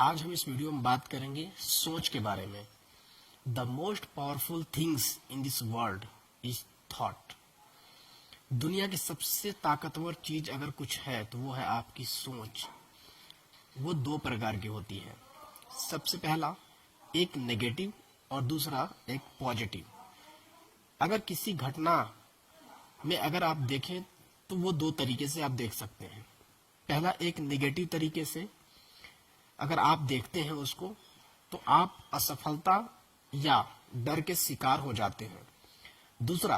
आज हम इस वीडियो में बात करेंगे सोच के बारे में। The most powerful things in this world is thought. दुनिया की सबसे ताकतवर चीज अगर कुछ है तो वो है आपकी सोच। वो दो प्रकार की होती है। सबसे पहला एक नेगेटिव और दूसरा एक पॉजिटिव। अगर किसी घटना में अगर आप देखें तो वो दो तरीके से आप देख सकते हैं। पहला एक नेगेटिव तरीके से अगर आप देखते हैं उसको तो आप असफलता या डर के शिकार हो जाते हैं। दूसरा,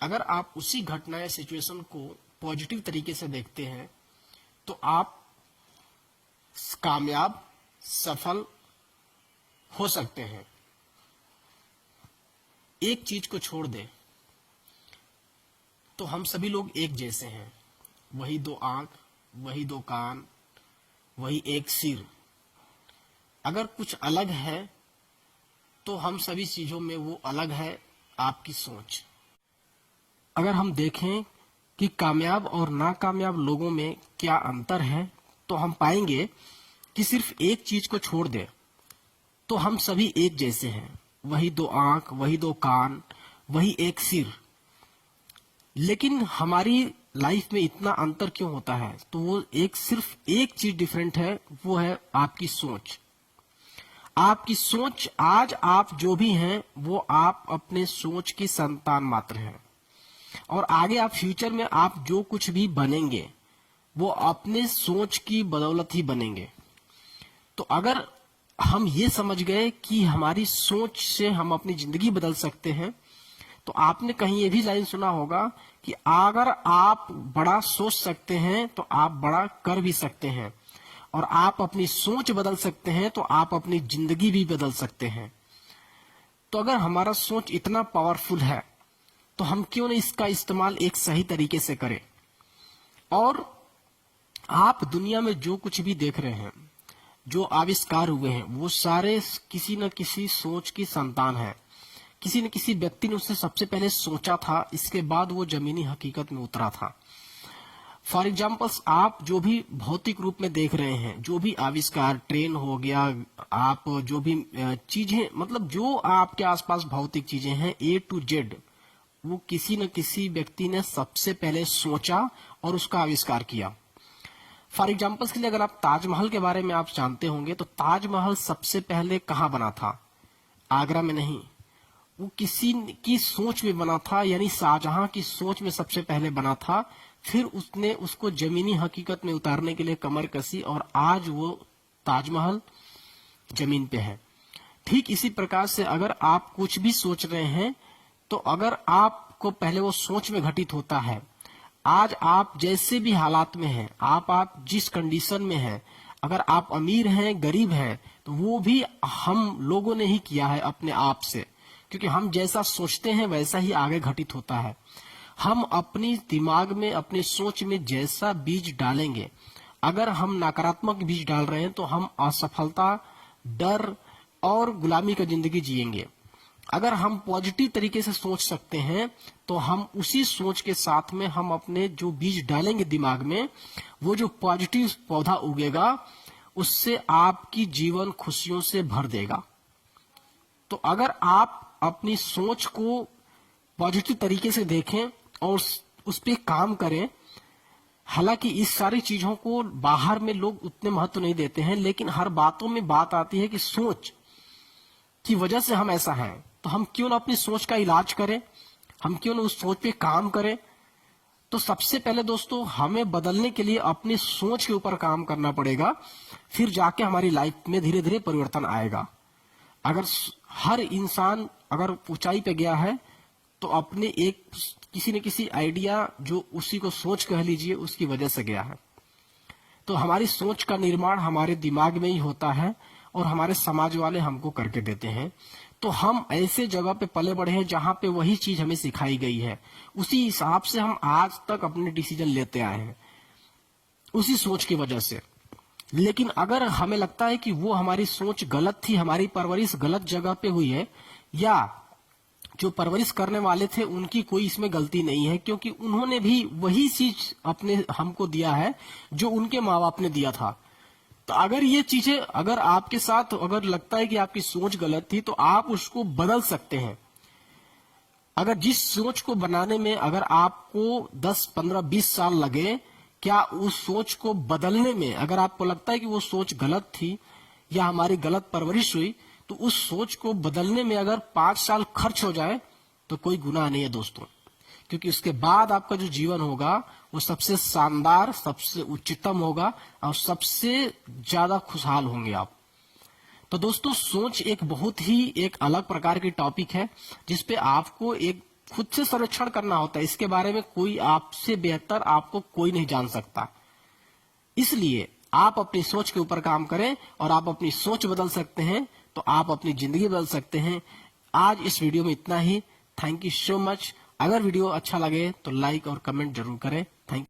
अगर आप उसी घटना या सिचुएशन को पॉजिटिव तरीके से देखते हैं तो आप कामयाब सफल हो सकते हैं। एक चीज को छोड़ दे तो हम सभी लोग एक जैसे हैं। वही दो आंख, वही दो कान, वही एक सिर। अगर कुछ अलग है तो हम सभी चीजों में वो अलग है आपकी सोच। अगर हम देखें कि कामयाब और नाकामयाब लोगों में क्या अंतर है तो हम पाएंगे कि सिर्फ एक चीज को छोड़ दे तो हम सभी एक जैसे हैं। वही दो आंख, वही दो कान, वही एक सिर। लेकिन हमारी लाइफ में इतना अंतर क्यों होता है? तो वो सिर्फ एक चीज डिफरेंट है, वो है आपकी सोच। आपकी सोच, आज आप जो भी हैं वो आप अपने सोच की संतान मात्र हैं। और आगे आप फ्यूचर में आप जो कुछ भी बनेंगे वो अपने सोच की बदौलत ही बनेंगे। तो अगर हम ये समझ गए कि हमारी सोच से हम अपनी जिंदगी बदल सकते हैं, तो आपने कहीं ये भी लाइन सुना होगा कि अगर आप बड़ा सोच सकते हैं तो आप बड़ा कर भी सकते हैं, और आप अपनी सोच बदल सकते हैं तो आप अपनी जिंदगी भी बदल सकते हैं। तो अगर हमारा सोच इतना पावरफुल है तो हम क्यों नहीं इसका इस्तेमाल एक सही तरीके से करें। और आप दुनिया में जो कुछ भी देख रहे हैं, जो आविष्कार हुए हैं, वो सारे किसी न किसी सोच की संतान है। किसी न किसी व्यक्ति ने उसे सबसे पहले सोचा था, इसके बाद वो जमीनी हकीकत में उतरा था। फॉर एग्जाम्पल्स, आप जो भी भौतिक रूप में देख रहे हैं, जो भी आविष्कार, ट्रेन हो गया, आप जो भी चीजें, मतलब जो आपके आसपास भौतिक चीजें हैं A to Z, वो किसी न किसी व्यक्ति ने सबसे पहले सोचा और उसका आविष्कार किया। फॉर एग्जाम्पल्स के लिए अगर आप ताजमहल के बारे में आप जानते होंगे तो ताजमहल सबसे पहले कहाँ बना था? आगरा में नहीं, वो किसी की सोच में बना था, यानी शाहजहां की सोच में सबसे पहले बना था। फिर उसने उसको जमीनी हकीकत में उतारने के लिए कमर कसी और आज वो ताजमहल जमीन पे है। ठीक इसी प्रकार से अगर आप कुछ भी सोच रहे हैं तो अगर आपको पहले वो सोच में घटित होता है, आज आप जैसे भी हालात में हैं, आप जिस कंडीशन में हैं, अगर आप अमीर हैं, गरीब हैं, तो वो भी हम लोगों ने ही किया है अपने आप से, क्योंकि हम जैसा सोचते हैं वैसा ही आगे घटित होता है। हम अपनी दिमाग में, अपनी सोच में जैसा बीज डालेंगे, अगर हम नकारात्मक बीज डाल रहे हैं तो हम असफलता, डर और गुलामी का जिंदगी जिएंगे। अगर हम पॉजिटिव तरीके से सोच सकते हैं तो हम उसी सोच के साथ में हम अपने जो बीज डालेंगे दिमाग में, वो जो पॉजिटिव पौधा उगेगा उससे आपकी जीवन खुशियों से भर देगा। तो अगर आप अपनी सोच को पॉजिटिव तरीके से देखें और उस पर काम करें, हालांकि इस सारी चीजों को बाहर में लोग उतने महत्व नहीं देते हैं, लेकिन हर बातों में बात आती है कि सोच की वजह से हम ऐसा हैं, तो हम क्यों ना अपनी सोच का इलाज करें, हम क्यों ना उस सोच पे काम करें। तो सबसे पहले दोस्तों, हमें बदलने के लिए अपनी सोच के ऊपर काम करना पड़ेगा, फिर जाके हमारी लाइफ में धीरे धीरे परिवर्तन आएगा। अगर हर इंसान अगर ऊंचाई पे गया है तो अपने एक किसी न किसी आइडिया, जो उसी को सोच कह लीजिए, उसकी वजह से गया है। तो हमारी सोच का निर्माण हमारे दिमाग में ही होता है और हमारे समाज वाले हमको करके देते हैं। तो हम ऐसे जगह पे पले बढ़े हैं जहां पे वही चीज हमें सिखाई गई है, उसी हिसाब से हम आज तक अपने डिसीजन लेते आए हैं, उसी सोच की वजह से। लेकिन अगर हमें लगता है कि वो हमारी सोच गलत थी, हमारी परवरिश गलत जगह पे हुई है, या जो परवरिश करने वाले थे उनकी कोई इसमें गलती नहीं है, क्योंकि उन्होंने भी वही चीज अपने हमको दिया है जो उनके माँ बाप ने दिया था। तो अगर ये चीजें अगर आपके साथ अगर लगता है कि आपकी सोच गलत थी, तो आप उसको बदल सकते हैं। अगर जिस सोच को बनाने में अगर आपको 10, 15, 20 साल लगे, क्या उस सोच को बदलने में अगर आपको लगता है कि वो सोच गलत थी या हमारी गलत परवरिश हुई, तो उस सोच को बदलने में अगर 5 साल खर्च हो जाए तो कोई गुनाह नहीं है दोस्तों, क्योंकि उसके बाद आपका जो जीवन होगा वो सबसे शानदार, सबसे उच्चतम होगा और सबसे ज्यादा खुशहाल होंगे आप। तो दोस्तों, सोच एक बहुत ही एक अलग प्रकार की टॉपिक है जिसपे आपको एक खुद से सर्वेक्षण करना होता है। इसके बारे में कोई आपसे बेहतर आपको कोई नहीं जान सकता। इसलिए आप अपनी सोच के ऊपर काम करें और आप अपनी सोच बदल सकते हैं तो आप अपनी जिंदगी बदल सकते हैं। आज इस वीडियो में इतना ही। Thank you so much. अगर वीडियो अच्छा लगे तो लाइक और कमेंट जरूर करें।